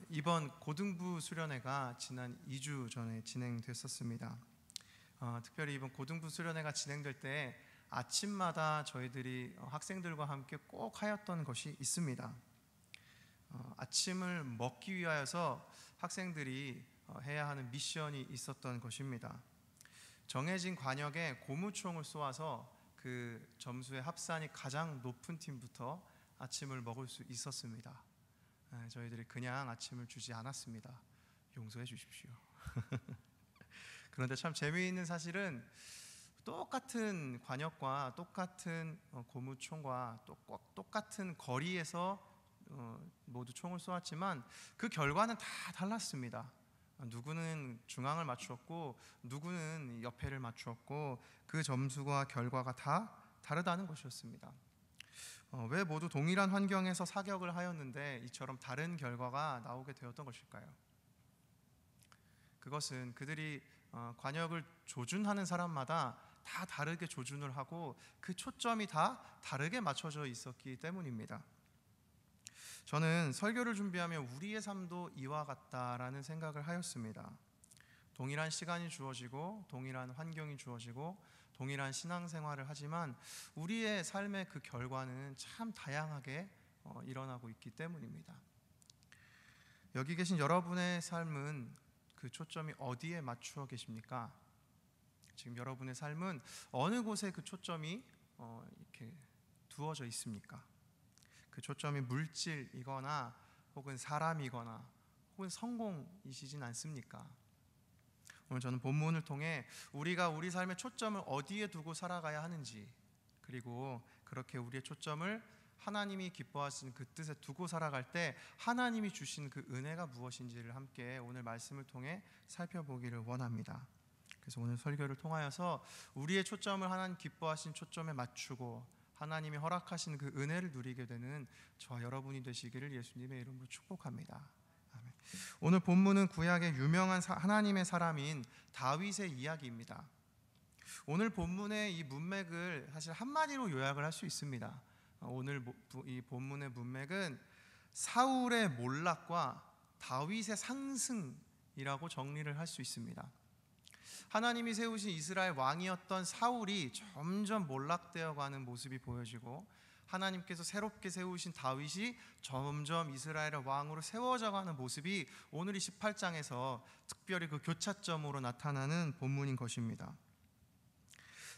이번 고등부 수련회가 지난 2주 전에 진행됐었습니다. 특별히 이번 고등부 수련회가 진행될 때 아침마다 저희들이 학생들과 함께 꼭 하였던 것이 있습니다. 아침을 먹기 위하여서 학생들이 해야 하는 미션이 있었던 것입니다. 정해진 관역에 고무총을 쏘아서 그 점수의 합산이 가장 높은 팀부터 아침을 먹을 수 있었습니다. 저희들이 그냥 아침을 주지 않았습니다. 용서해 주십시오. 그런데 참 재미있는 사실은 똑같은 관역과 똑같은 고무총과 똑같은 거리에서 모두 총을 쏘았지만 그 결과는 다 달랐습니다. 누구는 중앙을 맞추었고 누구는 옆에를 맞추었고 그 점수와 결과가 다 다르다는 것이었습니다. 왜 모두 동일한 환경에서 사격을 하였는데 이처럼 다른 결과가 나오게 되었던 것일까요? 그것은 그들이 관역을 조준하는 사람마다 다 다르게 조준을 하고 그 초점이 다 다르게 맞춰져 있었기 때문입니다. 저는 설교를 준비하며 우리의 삶도 이와 같다라는 생각을 하였습니다. 동일한 시간이 주어지고 동일한 환경이 주어지고 동일한 신앙생활을 하지만 우리의 삶의 그 결과는 참 다양하게 일어나고 있기 때문입니다. 여기 계신 여러분의 삶은 그 초점이 어디에 맞추어 계십니까? 지금 여러분의 삶은 어느 곳에 그 초점이 이렇게 두어져 있습니까? 그 초점이 물질이거나 혹은 사람이거나 혹은 성공이시진 않습니까? 오늘 저는 본문을 통해 우리가 우리 삶의 초점을 어디에 두고 살아가야 하는지, 그리고 그렇게 우리의 초점을 하나님이 기뻐하시는 그 뜻에 두고 살아갈 때 하나님이 주신 그 은혜가 무엇인지를 함께 오늘 말씀을 통해 살펴보기를 원합니다. 그래서 오늘 설교를 통하여서 우리의 초점을 하나님 기뻐하신 초점에 맞추고 하나님이 허락하신 그 은혜를 누리게 되는 저와 여러분이 되시기를 예수님의 이름으로 축복합니다. 아멘. 오늘 본문은 구약의 유명한 하나님의 사람인 다윗의 이야기입니다. 오늘 본문의 이 문맥을 사실 한마디로 요약을 할 수 있습니다. 오늘 이 본문의 문맥은 사울의 몰락과 다윗의 상승이라고 정리를 할 수 있습니다. 하나님이 세우신 이스라엘 왕이었던 사울이 점점 몰락되어 가는 모습이 보여지고 하나님께서 새롭게 세우신 다윗이 점점 이스라엘의 왕으로 세워져 가는 모습이 오늘 이 18장에서 특별히 그 교차점으로 나타나는 본문인 것입니다.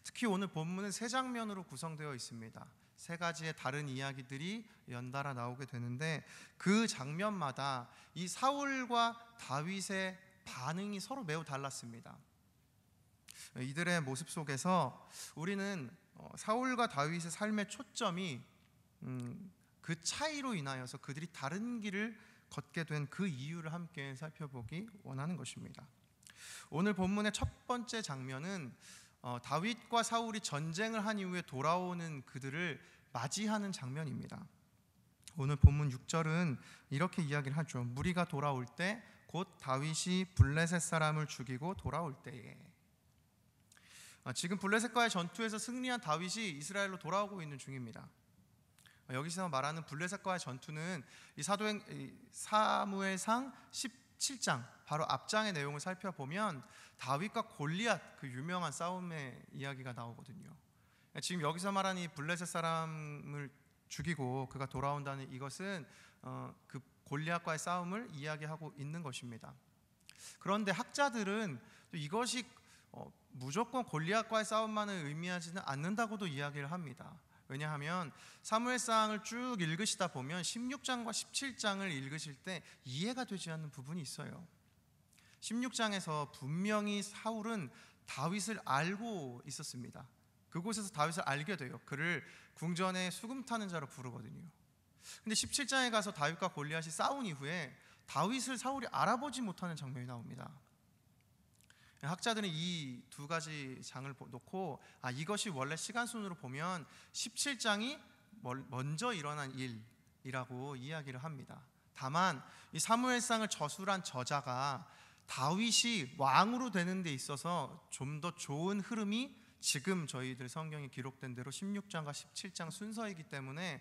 특히 오늘 본문은 세 장면으로 구성되어 있습니다. 세 가지의 다른 이야기들이 연달아 나오게 되는데 그 장면마다 이 사울과 다윗의 반응이 서로 매우 달랐습니다. 이들의 모습 속에서 우리는 사울과 다윗의 삶의 초점이 그 차이로 인하여서 그들이 다른 길을 걷게 된 그 이유를 함께 살펴보기 원하는 것입니다. 오늘 본문의 첫 번째 장면은 다윗과 사울이 전쟁을 한 이후에 돌아오는 그들을 맞이하는 장면입니다. 오늘 본문 6절은 이렇게 이야기를 하죠. 무리가 돌아올 때 곧 다윗이 블레셋 사람을 죽이고 돌아올 때에. 지금 블레셋과의 전투에서 승리한 다윗이 이스라엘로 돌아오고 있는 중입니다. 여기서 말하는 블레셋과의 전투는 이 사무엘상 17장 바로 앞장의 내용을 살펴보면 다윗과 골리앗 그 유명한 싸움의 이야기가 나오거든요. 지금 여기서 말하는 이 블레셋 사람을 죽이고 그가 돌아온다는 이것은 그 골리앗과의 싸움을 이야기하고 있는 것입니다. 그런데 학자들은 또 이것이 무조건 골리앗과의 싸움만을 의미하지는 않는다고도 이야기를 합니다. 왜냐하면 사무엘상을 쭉 읽으시다 보면 16장과 17장을 읽으실 때 이해가 되지 않는 부분이 있어요. 16장에서 분명히 사울은 다윗을 알고 있었습니다. 그곳에서 다윗을 알게 돼요. 그를 궁전에 수금 타는 자로 부르거든요. 근데 17장에 가서 다윗과 골리앗이 싸운 이후에 다윗을 사울이 알아보지 못하는 장면이 나옵니다. 학자들은 이 두 가지 장을 놓고 이것이 원래 시간순으로 보면 17장이 먼저 일어난 일이라고 이야기를 합니다. 다만 이 사무엘상을 저술한 저자가 다윗이 왕으로 되는 데 있어서 좀 더 좋은 흐름이 지금 저희들 성경에 기록된 대로 16장과 17장 순서이기 때문에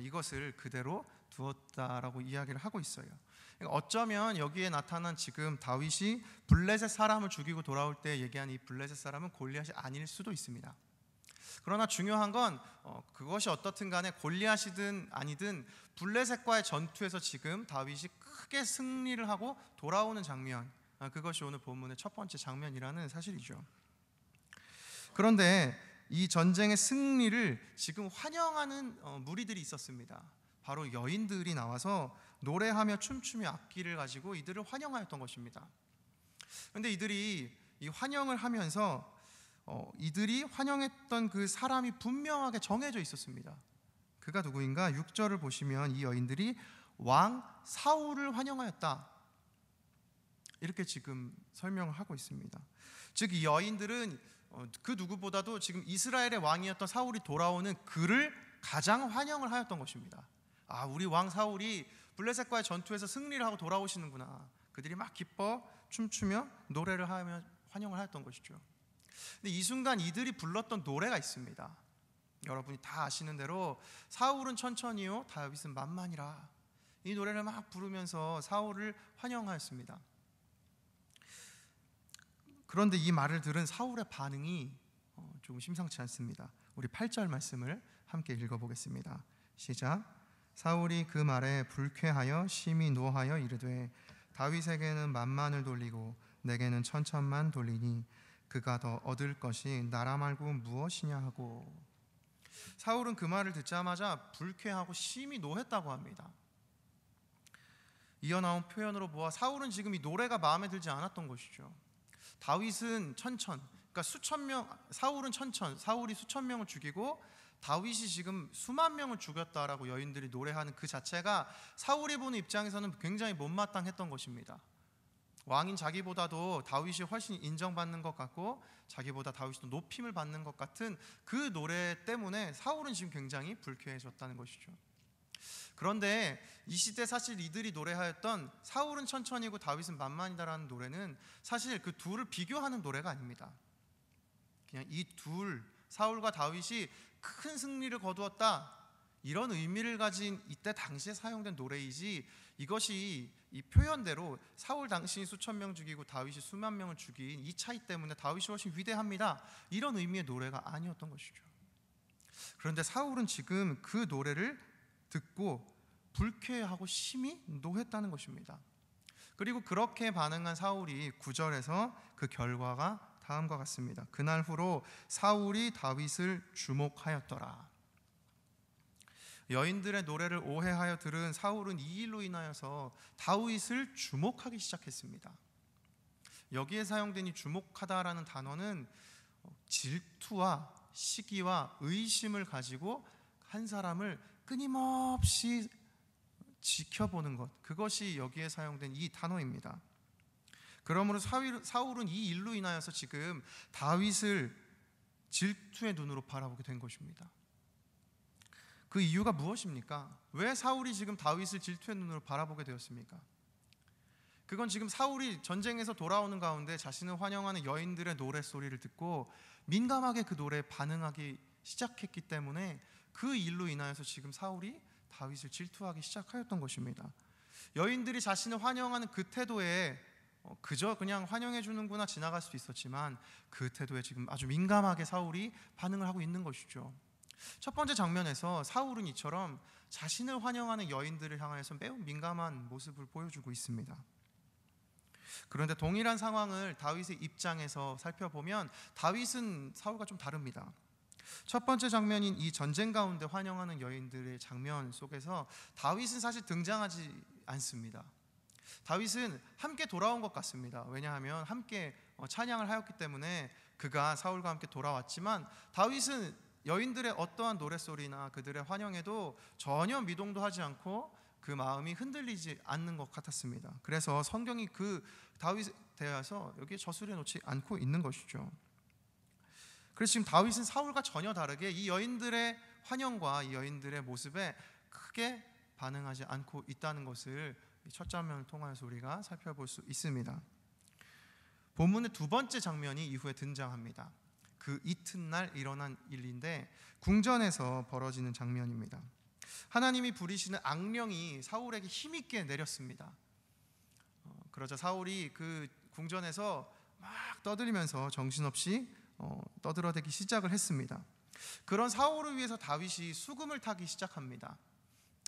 이것을 그대로 두었다라고 이야기를 하고 있어요. 그러니까 어쩌면 여기에 나타난 지금 다윗이 블레셋 사람을 죽이고 돌아올 때 얘기한 이 블레셋 사람은 골리앗이 아닐 수도 있습니다. 그러나 중요한 건 그것이 어떻든 간에 골리앗이든 아니든 블레셋과의 전투에서 지금 다윗이 크게 승리를 하고 돌아오는 장면, 그것이 오늘 본문의 첫 번째 장면이라는 사실이죠. 그런데 이 전쟁의 승리를 지금 환영하는 무리들이 있었습니다. 바로 여인들이 나와서 노래하며 춤추며 악기를 가지고 이들을 환영하였던 것입니다. 그런데 이들이 이 환영을 하면서 이들이 환영했던 그 사람이 분명하게 정해져 있었습니다. 그가 누구인가? 6절을 보시면 이 여인들이 왕 사울을 환영하였다, 이렇게 지금 설명을 하고 있습니다. 즉 이 여인들은 그 누구보다도 지금 이스라엘의 왕이었던 사울이 돌아오는 그를 가장 환영을 하였던 것입니다. 우리 왕 사울이 블레셋과의 전투에서 승리를 하고 돌아오시는구나. 그들이 막 기뻐 춤추며 노래를 하며 환영을 하였던 것이죠. 근데 이 순간 이들이 불렀던 노래가 있습니다. 여러분이 다 아시는 대로 사울은 천천히요 다윗은 만만이라, 이 노래를 막 부르면서 사울을 환영하였습니다. 그런데 이 말을 들은 사울의 반응이 조금 심상치 않습니다. 우리 8절 말씀을 함께 읽어보겠습니다. 시작. 사울이 그 말에 불쾌하여 심히 노하여 이르되 다윗에게는 만만을 돌리고 내게는 천천만 돌리니 그가 더 얻을 것이 나라 말고 무엇이냐 하고. 사울은 그 말을 듣자마자 불쾌하고 심히 노했다고 합니다. 이어 나온 표현으로 보아 사울은 지금 이 노래가 마음에 들지 않았던 것이죠. 다윗은 천천, 그러니까 수천 명, 사울은 천천, 사울이 수천 명을 죽이고 다윗이 지금 수만 명을 죽였다라고 여인들이 노래하는 그 자체가 사울이 보는 입장에서는 굉장히 못마땅했던 것입니다. 왕인 자기보다도 다윗이 훨씬 인정받는 것 같고 자기보다 다윗이 더 높임을 받는 것 같은 그 노래 때문에 사울은 지금 굉장히 불쾌해졌다는 것이죠. 그런데 이 시대 사실 이들이 노래하였던 사울은 천천히고 다윗은 만만이다라는 노래는 사실 그 둘을 비교하는 노래가 아닙니다. 그냥 이 둘, 사울과 다윗이 큰 승리를 거두었다, 이런 의미를 가진 이때 당시에 사용된 노래이지, 이것이 이 표현대로 사울 당신이 수천 명 죽이고 다윗이 수만 명을 죽인 이 차이 때문에 다윗이 훨씬 위대합니다, 이런 의미의 노래가 아니었던 것이죠. 그런데 사울은 지금 그 노래를 듣고 불쾌하고 심히 노했다는 것입니다. 그리고 그렇게 반응한 사울이 9절에서 그 결과가 다음과 같습니다. 그날 후로 사울이 다윗을 주목하였더라. 여인들의 노래를 오해하여 들은 사울은 이 일로 인하여서 다윗을 주목하기 시작했습니다. 여기에 사용된 이 주목하다라는 단어는 질투와 시기와 의심을 가지고 한 사람을 끊임없이 지켜보는 것, 그것이 여기에 사용된 이 단어입니다. 그러므로 사울은 이 일로 인하여서 지금 다윗을 질투의 눈으로 바라보게 된 것입니다. 그 이유가 무엇입니까? 왜 사울이 지금 다윗을 질투의 눈으로 바라보게 되었습니까? 그건 지금 사울이 전쟁에서 돌아오는 가운데 자신을 환영하는 여인들의 노랫소리를 듣고 민감하게 그 노래에 반응하기 시작했기 때문에 그 일로 인하여서 지금 사울이 다윗을 질투하기 시작하였던 것입니다. 여인들이 자신을 환영하는 그 태도에 그저 그냥 환영해 주는구나 지나갈 수도 있었지만 그 태도에 지금 아주 민감하게 사울이 반응을 하고 있는 것이죠. 첫 번째 장면에서 사울은 이처럼 자신을 환영하는 여인들을 향하여서 매우 민감한 모습을 보여주고 있습니다. 그런데 동일한 상황을 다윗의 입장에서 살펴보면 다윗은 사울과 좀 다릅니다. 첫 번째 장면인 이 전쟁 가운데 환영하는 여인들의 장면 속에서 다윗은 사실 등장하지 않습니다. 다윗은 함께 돌아온 것 같습니다. 왜냐하면 함께 찬양을 하였기 때문에 그가 사울과 함께 돌아왔지만 다윗은 여인들의 어떠한 노랫소리나 그들의 환영에도 전혀 미동도 하지 않고 그 마음이 흔들리지 않는 것 같았습니다. 그래서 성경이 그 다윗에 대해서 여기에 저술해 놓지 않고 있는 것이죠. 그래서 지금 다윗은 사울과 전혀 다르게 이 여인들의 환영과 이 여인들의 모습에 크게 반응하지 않고 있다는 것을 첫 장면을 통하여서 우리가 살펴볼 수 있습니다. 본문의 두 번째 장면이 이후에 등장합니다. 그 이튿날 일어난 일인데 궁전에서 벌어지는 장면입니다. 하나님이 부리시는 악령이 사울에게 힘있게 내렸습니다. 그러자 사울이 그 궁전에서 막 떠들면서 정신없이 떠들어대기 시작을 했습니다. 그런 사울을 위해서 다윗이 수금을 타기 시작합니다.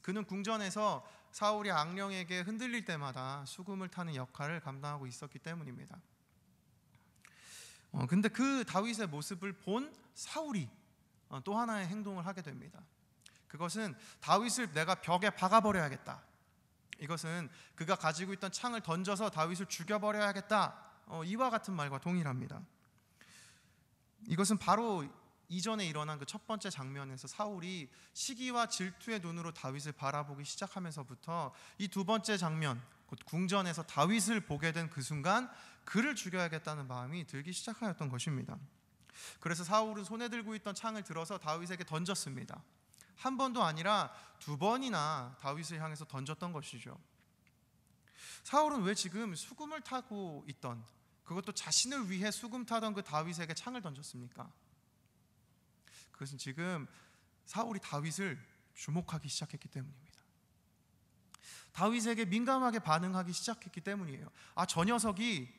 그는 궁전에서 사울이 악령에게 흔들릴 때마다 수금을 타는 역할을 감당하고 있었기 때문입니다. 근데 그 다윗의 모습을 본 사울이 또 하나의 행동을 하게 됩니다. 그것은 다윗을 내가 벽에 박아버려야겠다. 이것은 그가 가지고 있던 창을 던져서 다윗을 죽여버려야겠다. 이와 같은 말과 동일합니다. 이것은 바로 이전에 일어난 그 첫 번째 장면에서 사울이 시기와 질투의 눈으로 다윗을 바라보기 시작하면서부터 이 두 번째 장면, 곧 궁전에서 다윗을 보게 된 그 순간 그를 죽여야겠다는 마음이 들기 시작하였던 것입니다. 그래서 사울은 손에 들고 있던 창을 들어서 다윗에게 던졌습니다. 한 번도 아니라 두 번이나 다윗을 향해서 던졌던 것이죠. 사울은 왜 지금 수금을 타고 있던, 그것도 자신을 위해 수금 타던 그 다윗에게 창을 던졌습니까? 그것은 지금 사울이 다윗을 주목하기 시작했기 때문입니다. 다윗에게 민감하게 반응하기 시작했기 때문이에요. 저 녀석이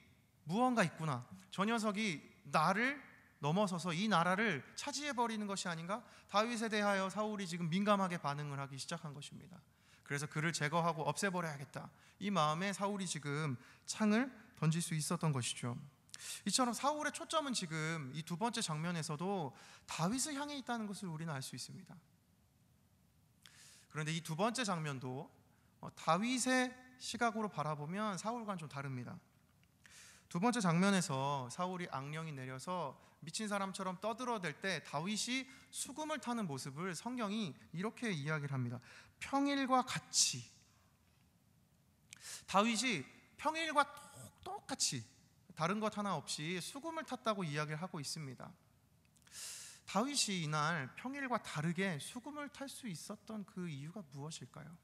무언가 있구나. 저 녀석이 나를 넘어서서 이 나라를 차지해버리는 것이 아닌가? 다윗에 대하여 사울이 지금 민감하게 반응을 하기 시작한 것입니다. 그래서 그를 제거하고 없애버려야겠다. 이 마음에 사울이 지금 창을 던질 수 있었던 것이죠. 이처럼 사울의 초점은 지금 이 두 번째 장면에서도 다윗을 향해 있다는 것을 우리는 알 수 있습니다. 그런데 이 두 번째 장면도 다윗의 시각으로 바라보면 사울과는 좀 다릅니다. 두 번째 장면에서 사울이 악령이 내려서 미친 사람처럼 떠들어댈 때 다윗이 수금을 타는 모습을 성경이 이렇게 이야기를 합니다. 평일과 같이, 다윗이 평일과 똑같이 다른 것 하나 없이 수금을 탔다고 이야기를 하고 있습니다. 다윗이 이날 평일과 다르게 수금을 탈 수 있었던 그 이유가 무엇일까요?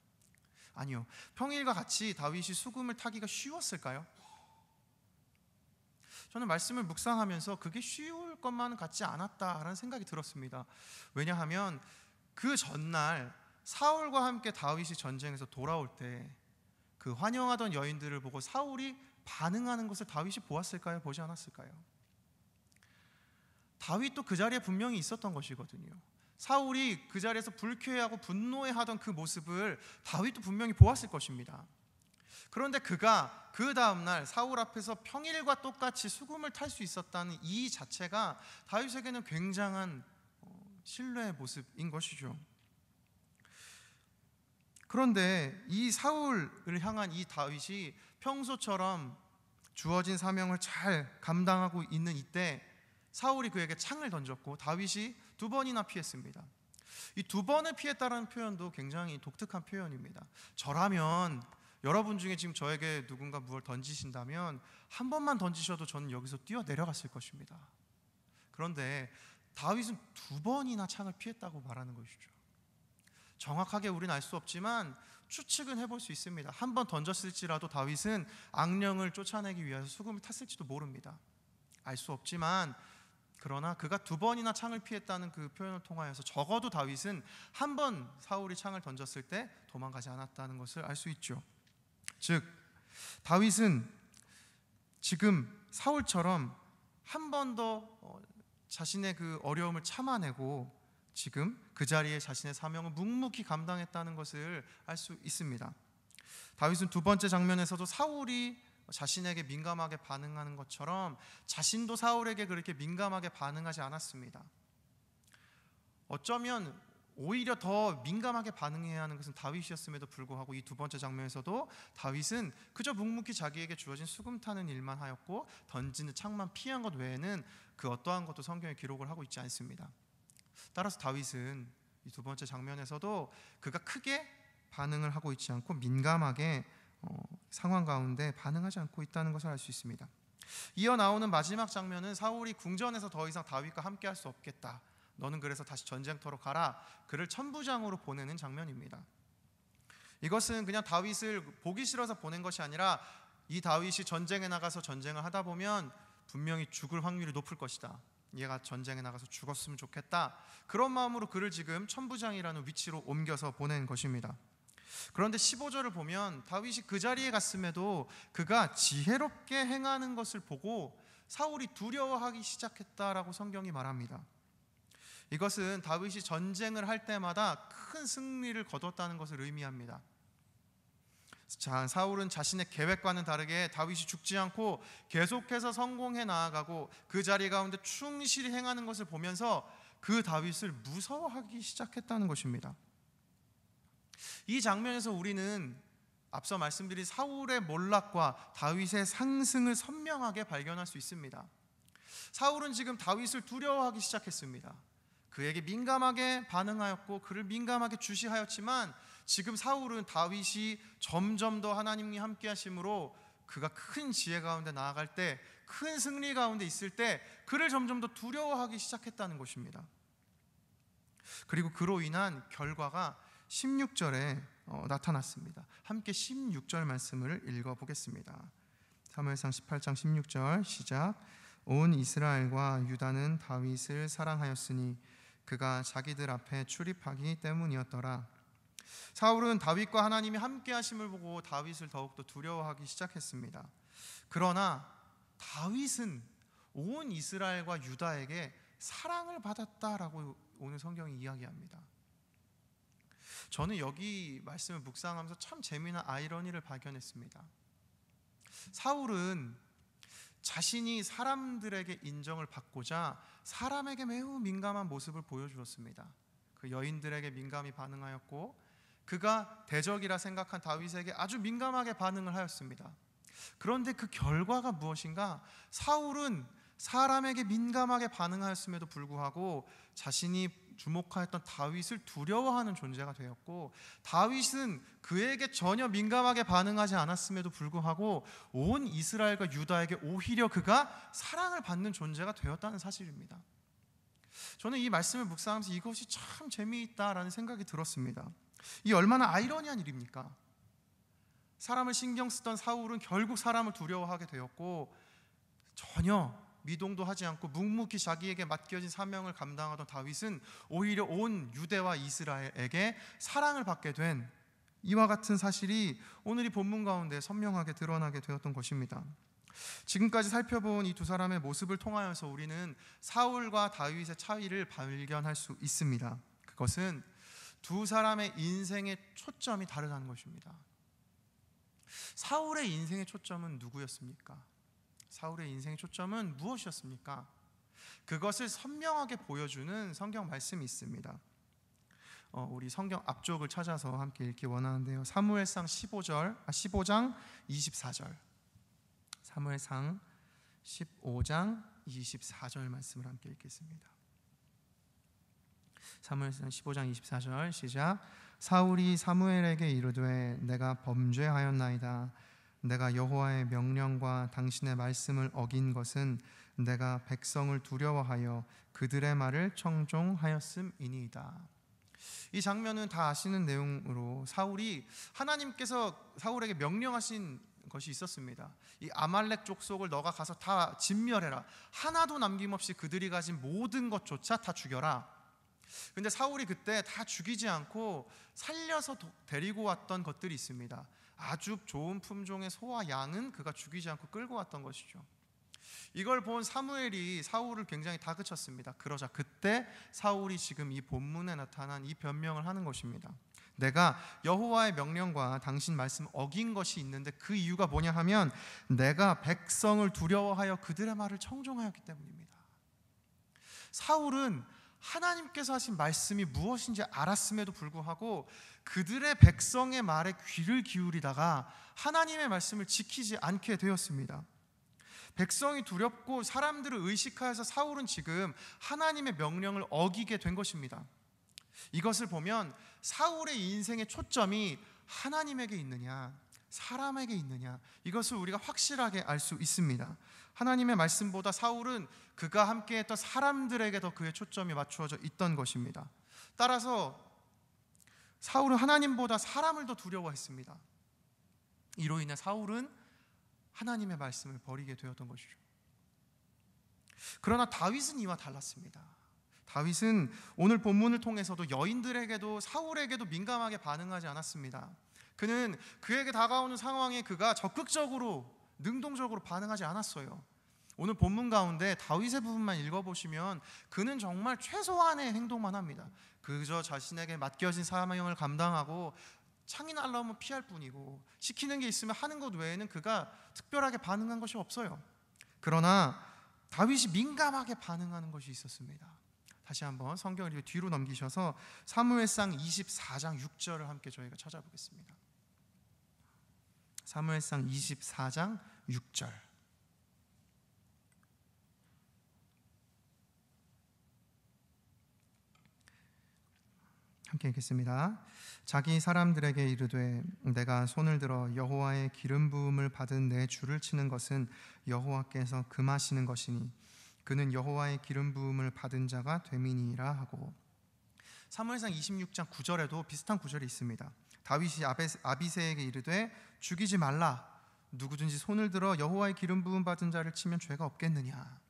아니요, 평일과 같이 다윗이 수금을 타기가 쉬웠을까요? 저는 말씀을 묵상하면서 그게 쉬울 것만 같지 않았다라는 생각이 들었습니다. 왜냐하면 그 전날 사울과 함께 다윗이 전쟁에서 돌아올 때 그 환영하던 여인들을 보고 사울이 반응하는 것을 다윗이 보았을까요? 보지 않았을까요? 다윗도 그 자리에 분명히 있었던 것이거든요. 사울이 그 자리에서 불쾌해하고 분노해하던 그 모습을 다윗도 분명히 보았을 것입니다. 그런데 그가 그 다음날 사울 앞에서 평일과 똑같이 수금을 탈 수 있었다는 이 자체가 다윗에게는 굉장한 신뢰의 모습인 것이죠. 그런데 이 사울을 향한 이 다윗이 평소처럼 주어진 사명을 잘 감당하고 있는 이때 사울이 그에게 창을 던졌고 다윗이 두 번이나 피했습니다. 이 두 번을 피했다는 표현도 굉장히 독특한 표현입니다. 저라면, 여러분 중에 지금 저에게 누군가 무엇을 던지신다면 한 번만 던지셔도 저는 여기서 뛰어내려갔을 것입니다. 그런데 다윗은 두 번이나 창을 피했다고 말하는 것이죠. 정확하게 우리는 알 수 없지만 추측은 해볼 수 있습니다. 한 번 던졌을지라도 다윗은 악령을 쫓아내기 위해서 수금을 탔을지도 모릅니다. 알 수 없지만, 그러나 그가 두 번이나 창을 피했다는 그 표현을 통하여서 적어도 다윗은 한 번 사울이 창을 던졌을 때 도망가지 않았다는 것을 알 수 있죠. 즉 다윗은 지금 사울처럼 한 번 더 자신의 그 어려움을 참아내고 지금 그 자리에 자신의 사명을 묵묵히 감당했다는 것을 알 수 있습니다. 다윗은 두 번째 장면에서도 사울이 자신에게 민감하게 반응하는 것처럼 자신도 사울에게 그렇게 민감하게 반응하지 않았습니다. 어쩌면 오히려 더 민감하게 반응해야 하는 것은 다윗이었음에도 불구하고 이 두 번째 장면에서도 다윗은 그저 묵묵히 자기에게 주어진 수금 타는 일만 하였고 던지는 창만 피한 것 외에는 그 어떠한 것도 성경에 기록을 하고 있지 않습니다. 따라서 다윗은 이 두 번째 장면에서도 그가 크게 반응을 하고 있지 않고 민감하게 상황 가운데 반응하지 않고 있다는 것을 알 수 있습니다. 이어 나오는 마지막 장면은 사울이 궁전에서 더 이상 다윗과 함께 할 수 없겠다, 너는 그래서 다시 전쟁터로 가라, 그를 천부장으로 보내는 장면입니다. 이것은 그냥 다윗을 보기 싫어서 보낸 것이 아니라 이 다윗이 전쟁에 나가서 전쟁을 하다 보면 분명히 죽을 확률이 높을 것이다, 얘가 전쟁에 나가서 죽었으면 좋겠다, 그런 마음으로 그를 지금 천부장이라는 위치로 옮겨서 보낸 것입니다. 그런데 15절을 보면 다윗이 그 자리에 갔음에도 그가 지혜롭게 행하는 것을 보고 사울이 두려워하기 시작했다라고 성경이 말합니다. 이것은 다윗이 전쟁을 할 때마다 큰 승리를 거뒀다는 것을 의미합니다. 자, 사울은 자신의 계획과는 다르게 다윗이 죽지 않고 계속해서 성공해 나아가고 그 자리 가운데 충실히 행하는 것을 보면서 그 다윗을 무서워하기 시작했다는 것입니다. 이 장면에서 우리는 앞서 말씀드린 사울의 몰락과 다윗의 상승을 선명하게 발견할 수 있습니다. 사울은 지금 다윗을 두려워하기 시작했습니다. 그에게 민감하게 반응하였고 그를 민감하게 주시하였지만 지금 사울은 다윗이 점점 더 하나님이 함께 하심으로 그가 큰 지혜 가운데 나아갈 때, 큰 승리 가운데 있을 때 그를 점점 더 두려워하기 시작했다는 것입니다. 그리고 그로 인한 결과가 16절에 나타났습니다. 함께 16절 말씀을 읽어보겠습니다. 사무엘상 18장 16절 시작. 온 이스라엘과 유다는 다윗을 사랑하였으니 그가 자기들 앞에 출입하기 때문이었더라. 사울은 다윗과 하나님이 함께 하심을 보고 다윗을 더욱더 두려워하기 시작했습니다. 그러나 다윗은 온 이스라엘과 유다에게 사랑을 받았다라고 오늘 성경이 이야기합니다. 저는 여기 말씀을 묵상하면서 참 재미난 아이러니를 발견했습니다. 사울은 자신이 사람들에게 인정을 받고자 사람에게 매우 민감한 모습을 보여주었습니다. 그 여인들에게 민감히 반응하였고 그가 대적이라 생각한 다윗에게 아주 민감하게 반응을 하였습니다. 그런데 그 결과가 무엇인가? 사울은 사람에게 민감하게 반응하였음에도 불구하고 자신이 주목하였던 다윗을 두려워하는 존재가 되었고, 다윗은 그에게 전혀 민감하게 반응하지 않았음에도 불구하고 온 이스라엘과 유다에게 오히려 그가 사랑을 받는 존재가 되었다는 사실입니다. 저는 이 말씀을 묵상하면서 이것이 참 재미있다라는 생각이 들었습니다. 이 얼마나 아이러니한 일입니까? 사람을 신경 쓰던 사울은 결국 사람을 두려워하게 되었고, 전혀 미동도 하지 않고 묵묵히 자기에게 맡겨진 사명을 감당하던 다윗은 오히려 온 유대와 이스라엘에게 사랑을 받게 된 이와 같은 사실이 오늘 이 본문 가운데 선명하게 드러나게 되었던 것입니다. 지금까지 살펴본 이 두 사람의 모습을 통하여서 우리는 사울과 다윗의 차이를 발견할 수 있습니다. 그것은 두 사람의 인생의 초점이 다르다는 것입니다. 사울의 인생의 초점은 누구였습니까? 사울의 인생의 초점은 무엇이었습니까? 그것을 선명하게 보여주는 성경 말씀이 있습니다. 우리 성경 앞쪽을 찾아서 함께 읽기 원하는데요. 사무엘상 15장 24절. 사무엘상 15장 24절 말씀을 함께 읽겠습니다. 사무엘상 15장 24절 시작. 사울이 사무엘에게 이르되 내가 범죄하였나이다. 내가 여호와의 명령과 당신의 말씀을 어긴 것은 내가 백성을 두려워하여 그들의 말을 청종하였음이니이다. 이 장면은 다 아시는 내용으로 사울이 하나님께서 사울에게 명령하신 것이 있었습니다. 이 아말렉 족속을 너가 가서 다 진멸해라. 하나도 남김없이 그들이 가진 모든 것조차 다 죽여라. 근데 사울이 그때 다 죽이지 않고 살려서 데리고 왔던 것들이 있습니다. 아주 좋은 품종의 소와 양은 그가 죽이지 않고 끌고 왔던 것이죠. 이걸 본 사무엘이 사울을 굉장히 다그쳤습니다. 그러자 그때 사울이 지금 이 본문에 나타난 이 변명을 하는 것입니다. 내가 여호와의 명령과 당신 말씀 어긴 것이 있는데 그 이유가 뭐냐 하면 내가 백성을 두려워하여 그들의 말을 청종하였기 때문입니다. 사울은 하나님께서 하신 말씀이 무엇인지 알았음에도 불구하고 그들의 백성의 말에 귀를 기울이다가 하나님의 말씀을 지키지 않게 되었습니다. 백성이 두렵고 사람들을 의식하여서 사울은 지금 하나님의 명령을 어기게 된 것입니다. 이것을 보면 사울의 인생의 초점이 하나님에게 있느냐 사람에게 있느냐, 이것을 우리가 확실하게 알 수 있습니다. 하나님의 말씀보다 사울은 그가 함께했던 사람들에게 더 그의 초점이 맞추어져 있던 것입니다. 따라서 사울은 하나님보다 사람을 더 두려워했습니다. 이로 인해 사울은 하나님의 말씀을 버리게 되었던 것이죠. 그러나 다윗은 이와 달랐습니다. 다윗은 오늘 본문을 통해서도 여인들에게도 사울에게도 민감하게 반응하지 않았습니다. 그는 그에게 다가오는 상황에 그가 적극적으로 능동적으로 반응하지 않았어요. 오늘 본문 가운데 다윗의 부분만 읽어보시면 그는 정말 최소한의 행동만 합니다. 그저 자신에게 맡겨진 사명을 감당하고 창이 날라오면 피할 뿐이고 시키는 게 있으면 하는 것 외에는 그가 특별하게 반응한 것이 없어요. 그러나 다윗이 민감하게 반응하는 것이 있었습니다. 다시 한번 성경을 뒤로 넘기셔서 사무엘상 24장 6절을 함께 저희가 찾아보겠습니다. 사무엘상 24장 6절. 함께 읽겠습니다. 자기 사람들에게 이르되 내가 손을 들어 여호와의 기름 부음을 받은 내 줄을 치는 것은 여호와께서 금하시는 것이니 그는 여호와의 기름 부음을 받은 자가 됨이니이라 하고, 사무엘상 26장 9절에도 비슷한 구절이 있습니다. 다윗이 아비새에게 이르되 죽이지 말라. 누구든지 손을 들어 여호와의 기름 부음 받은 자를 치면 죄가 없겠느냐.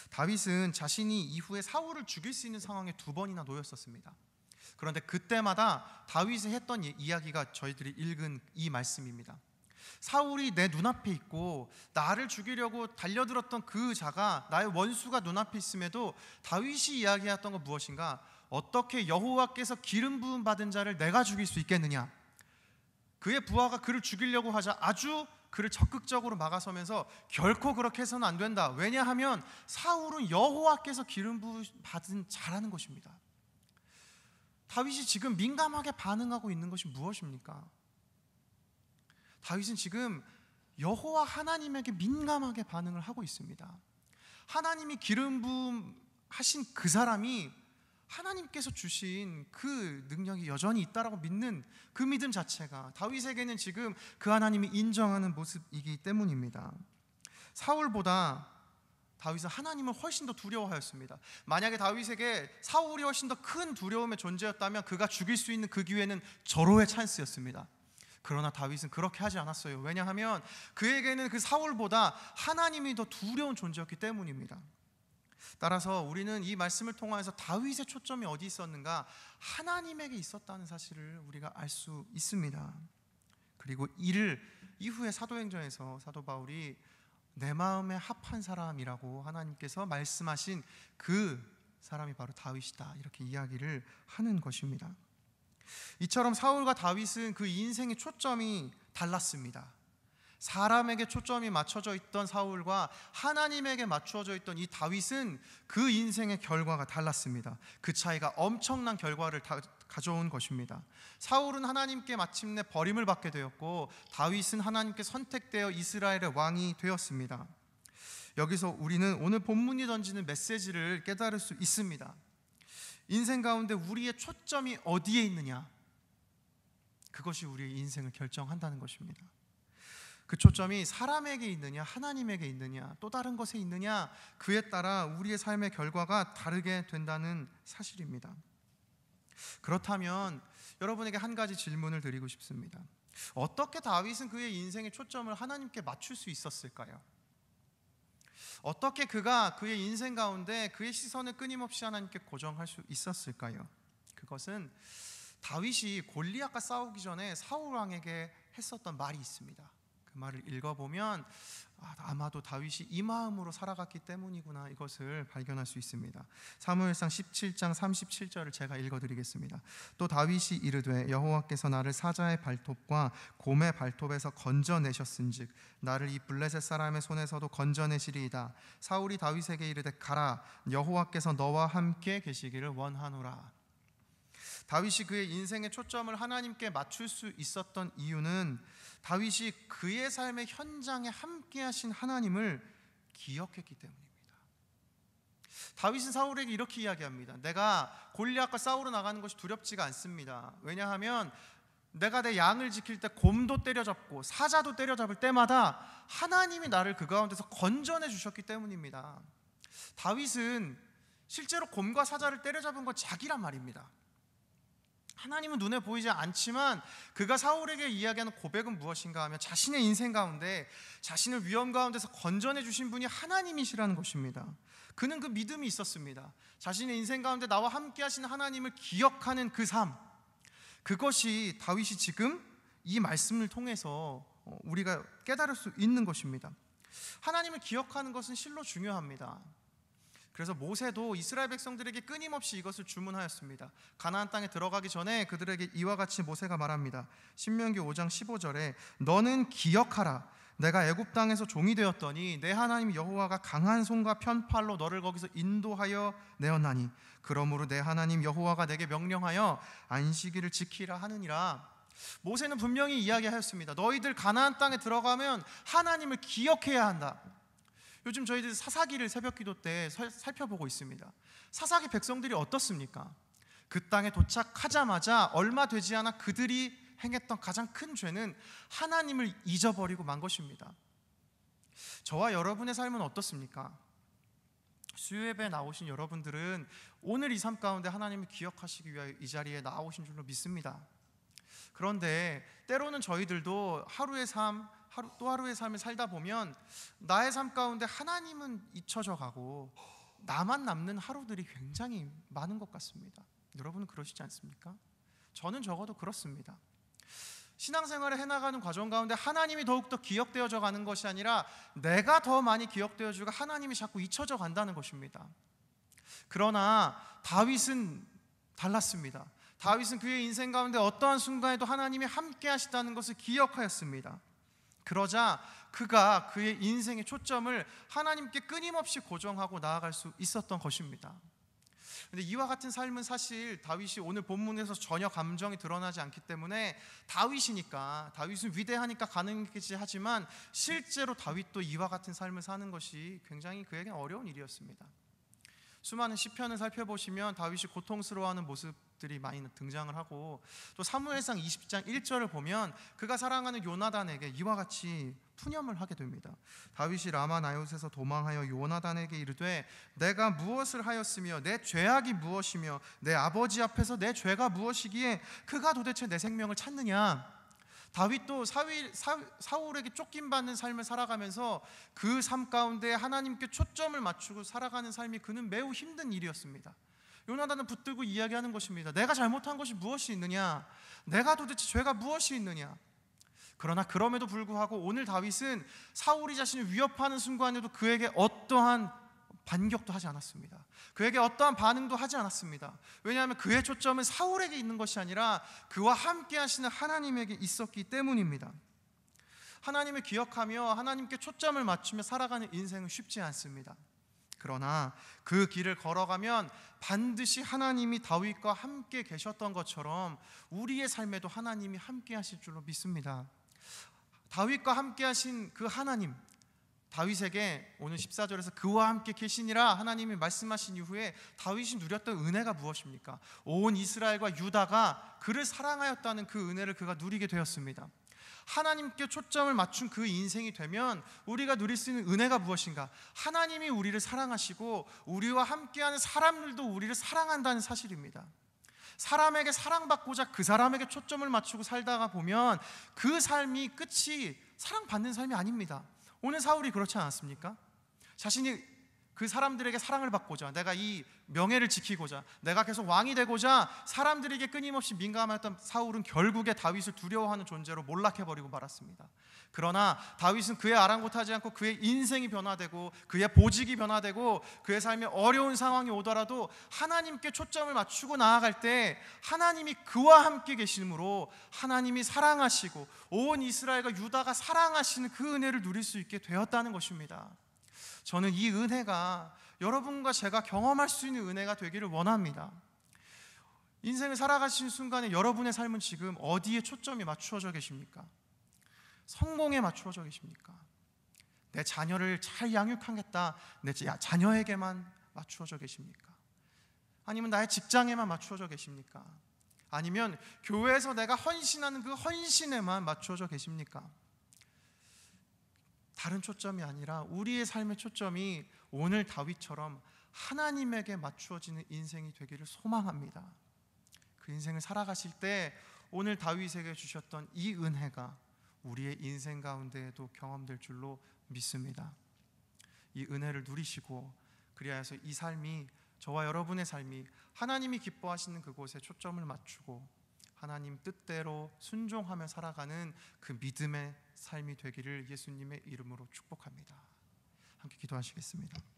다윗은 자신이 이후에 사울을 죽일 수 있는 상황에 2번이나 놓였었습니다. 그런데 그때마다 다윗이 했던 이야기가 저희들이 읽은 이 말씀입니다. 사울이 내 눈앞에 있고 나를 죽이려고 달려들었던 그 자가 나의 원수가 눈앞에 있음에도 다윗이 이야기했던 건 무엇인가? 어떻게 여호와께서 기름 부음 받은 자를 내가 죽일 수 있겠느냐? 그의 부하가 그를 죽이려고 하자 아주 그를 적극적으로 막아서면서 결코 그렇게 해서는 안 된다. 왜냐하면 사울은 여호와께서 기름 부음 받은 자라는 것입니다. 다윗이 지금 민감하게 반응하고 있는 것이 무엇입니까? 다윗은 지금 여호와 하나님에게 민감하게 반응을 하고 있습니다. 하나님이 기름 부음 하신 그 사람이 하나님께서 주신 그 능력이 여전히 있다라고 믿는 그 믿음 자체가 다윗에게는 지금 그 하나님이 인정하는 모습이기 때문입니다. 사울보다 다윗은 하나님을 훨씬 더 두려워하였습니다. 만약에 다윗에게 사울이 훨씬 더 큰 두려움의 존재였다면 그가 죽일 수 있는 그 기회는 절호의 찬스였습니다. 그러나 다윗은 그렇게 하지 않았어요. 왜냐하면 그에게는 그 사울보다 하나님이 더 두려운 존재였기 때문입니다. 따라서 우리는 이 말씀을 통해서 다윗의 초점이 어디 있었는가? 하나님에게 있었다는 사실을 우리가 알 수 있습니다. 그리고 이를 이후에 사도행전에서 사도 바울이 내 마음에 합한 사람이라고 하나님께서 말씀하신 그 사람이 바로 다윗이다, 이렇게 이야기를 하는 것입니다. 이처럼 사울과 다윗은 그 인생의 초점이 달랐습니다. 사람에게 초점이 맞춰져 있던 사울과 하나님에게 맞춰져 있던 이 다윗은 그 인생의 결과가 달랐습니다. 그 차이가 엄청난 결과를 가져온 것입니다. 사울은 하나님께 마침내 버림을 받게 되었고 다윗은 하나님께 선택되어 이스라엘의 왕이 되었습니다. 여기서 우리는 오늘 본문이 던지는 메시지를 깨달을 수 있습니다. 인생 가운데 우리의 초점이 어디에 있느냐, 그것이 우리의 인생을 결정한다는 것입니다. 그 초점이 사람에게 있느냐, 하나님에게 있느냐, 또 다른 것에 있느냐, 그에 따라 우리의 삶의 결과가 다르게 된다는 사실입니다. 그렇다면 여러분에게 한 가지 질문을 드리고 싶습니다. 어떻게 다윗은 그의 인생의 초점을 하나님께 맞출 수 있었을까요? 어떻게 그가 그의 인생 가운데 그의 시선을 끊임없이 하나님께 고정할 수 있었을까요? 그것은 다윗이 골리앗과 싸우기 전에 사울 왕에게 했었던 말이 있습니다. 그 말을 읽어보면 아마도 다윗이 이 마음으로 살아갔기 때문이구나, 이것을 발견할 수 있습니다. 사무엘상 17장 37절을 제가 읽어드리겠습니다. 또 다윗이 이르되 여호와께서 나를 사자의 발톱과 곰의 발톱에서 건져내셨은즉 나를 이 블레셋 사람의 손에서도 건져내시리이다. 사울이 다윗에게 이르되 가라, 여호와께서 너와 함께 계시기를 원하노라. 다윗이 그의 인생의 초점을 하나님께 맞출 수 있었던 이유는 다윗이 그의 삶의 현장에 함께 하신 하나님을 기억했기 때문입니다. 다윗은 사울에게 이렇게 이야기합니다. 내가 골리앗과 싸우러 나가는 것이 두렵지가 않습니다. 왜냐하면 내가 내 양을 지킬 때 곰도 때려잡고 사자도 때려잡을 때마다 하나님이 나를 그 가운데서 건져내 주셨기 때문입니다. 다윗은 실제로 곰과 사자를 때려잡은 건 자기란 말입니다. 하나님은 눈에 보이지 않지만 그가 사울에게 이야기하는 고백은 무엇인가 하면 자신의 인생 가운데 자신을 위험 가운데서 건져내 주신 분이 하나님이시라는 것입니다. 그는 그 믿음이 있었습니다. 자신의 인생 가운데 나와 함께 하시는 하나님을 기억하는 그 삶, 그것이 다윗이 지금 이 말씀을 통해서 우리가 깨달을 수 있는 것입니다. 하나님을 기억하는 것은 실로 중요합니다. 그래서 모세도 이스라엘 백성들에게 끊임없이 이것을 주문하였습니다. 가나안 땅에 들어가기 전에 그들에게 이와 같이 모세가 말합니다. 신명기 5장 15절에 너는 기억하라. 내가 애굽 땅에서 종이 되었더니 내 하나님 여호와가 강한 손과 편팔로 너를 거기서 인도하여 내었나니 그러므로 내 하나님 여호와가 내게 명령하여 안식일을 지키라 하느니라. 모세는 분명히 이야기하였습니다. 너희들 가나안 땅에 들어가면 하나님을 기억해야 한다. 요즘 저희들 사사기를 새벽기도 때 살펴보고 있습니다. 사사기 백성들이 어떻습니까? 그 땅에 도착하자마자 얼마 되지 않아 그들이 행했던 가장 큰 죄는 하나님을 잊어버리고 만 것입니다. 저와 여러분의 삶은 어떻습니까? 수요예배에 나오신 여러분들은 오늘 이 삶 가운데 하나님을 기억하시기 위하여 이 자리에 나오신 줄로 믿습니다. 그런데 때로는 저희들도 하루의 삶, 또 하루의 삶을 살다 보면 나의 삶 가운데 하나님은 잊혀져 가고 나만 남는 하루들이 굉장히 많은 것 같습니다. 여러분은 그러시지 않습니까? 저는 적어도 그렇습니다. 신앙생활을 해나가는 과정 가운데 하나님이 더욱더 기억되어져 가는 것이 아니라 내가 더 많이 기억되어지고 하나님이 자꾸 잊혀져 간다는 것입니다. 그러나 다윗은 달랐습니다. 다윗은 그의 인생 가운데 어떠한 순간에도 하나님이 함께 하시다는 것을 기억하였습니다. 그러자 그가 그의 인생의 초점을 하나님께 끊임없이 고정하고 나아갈 수 있었던 것입니다. 그런데 이와 같은 삶은 사실 다윗이 오늘 본문에서 전혀 감정이 드러나지 않기 때문에 다윗은 위대하니까 가능하겠지 하지만 실제로 다윗도 이와 같은 삶을 사는 것이 굉장히 그에게 어려운 일이었습니다. 수많은 시편을 살펴보시면 다윗이 고통스러워하는 모습들이 많이 등장을 하고 또 사무엘상 20장 1절을 보면 그가 사랑하는 요나단에게 이와 같이 푸념을 하게 됩니다. 다윗이 라마 나요스에서 도망하여 요나단에게 이르되 내가 무엇을 하였으며 내 죄악이 무엇이며 내 아버지 앞에서 내 죄가 무엇이기에 그가 도대체 내 생명을 찾느냐. 다윗도 사울에게 쫓김받는 삶을 살아가면서 그 삶 가운데 하나님께 초점을 맞추고 살아가는 삶이 그는 매우 힘든 일이었습니다. 요나단은 붙들고 이야기하는 것입니다. 내가 잘못한 것이 무엇이 있느냐? 내가 도대체 죄가 무엇이 있느냐? 그러나 그럼에도 불구하고 오늘 다윗은 사울이 자신을 위협하는 순간에도 그에게 어떠한 반격도 하지 않았습니다. 그에게 어떠한 반응도 하지 않았습니다. 왜냐하면 그의 초점은 사울에게 있는 것이 아니라 그와 함께 하시는 하나님에게 있었기 때문입니다. 하나님을 기억하며 하나님께 초점을 맞추며 살아가는 인생은 쉽지 않습니다. 그러나 그 길을 걸어가면 반드시 하나님이 다윗과 함께 계셨던 것처럼 우리의 삶에도 하나님이 함께 하실 줄로 믿습니다. 다윗과 함께 하신 그 하나님, 다윗에게 오늘 14절에서 그와 함께 계시니라 하나님이 말씀하신 이후에 다윗이 누렸던 은혜가 무엇입니까? 온 이스라엘과 유다가 그를 사랑하였다는 그 은혜를 그가 누리게 되었습니다. 하나님께 초점을 맞춘 그 인생이 되면 우리가 누릴 수 있는 은혜가 무엇인가? 하나님이 우리를 사랑하시고 우리와 함께하는 사람들도 우리를 사랑한다는 사실입니다. 사람에게 사랑받고자 그 사람에게 초점을 맞추고 살다가 보면 그 삶이 끝이 사랑받는 삶이 아닙니다. 오늘 사울이 그렇지 않았습니까? 자신이 그 사람들에게 사랑을 받고자, 내가 이 명예를 지키고자, 내가 계속 왕이 되고자 사람들에게 끊임없이 민감했던 사울은 결국에 다윗을 두려워하는 존재로 몰락해버리고 말았습니다. 그러나 다윗은 그의 아랑곳하지 않고 그의 인생이 변화되고 그의 보직이 변화되고 그의 삶에 어려운 상황이 오더라도 하나님께 초점을 맞추고 나아갈 때 하나님이 그와 함께 계심으로 하나님이 사랑하시고 온 이스라엘과 유다가 사랑하시는 그 은혜를 누릴 수 있게 되었다는 것입니다. 저는 이 은혜가 여러분과 제가 경험할 수 있는 은혜가 되기를 원합니다. 인생을 살아가시는 순간에 여러분의 삶은 지금 어디에 초점이 맞추어져 계십니까? 성공에 맞추어져 계십니까? 내 자녀를 잘 양육하겠다, 내 자녀에게만 맞추어져 계십니까? 아니면 나의 직장에만 맞추어져 계십니까? 아니면 교회에서 내가 헌신하는 그 헌신에만 맞추어져 계십니까? 다른 초점이 아니라 우리의 삶의 초점이 오늘 다윗처럼 하나님에게 맞추어지는 인생이 되기를 소망합니다. 그 인생을 살아가실 때 오늘 다윗에게 주셨던 이 은혜가 우리의 인생 가운데에도 경험될 줄로 믿습니다. 이 은혜를 누리시고 그리하여서 이 삶이, 저와 여러분의 삶이 하나님이 기뻐하시는 그곳에 초점을 맞추고 하나님 뜻대로 순종하며 살아가는 그 믿음의 삶이 되기를 예수님의 이름으로 축복합니다. 함께 기도하시겠습니다.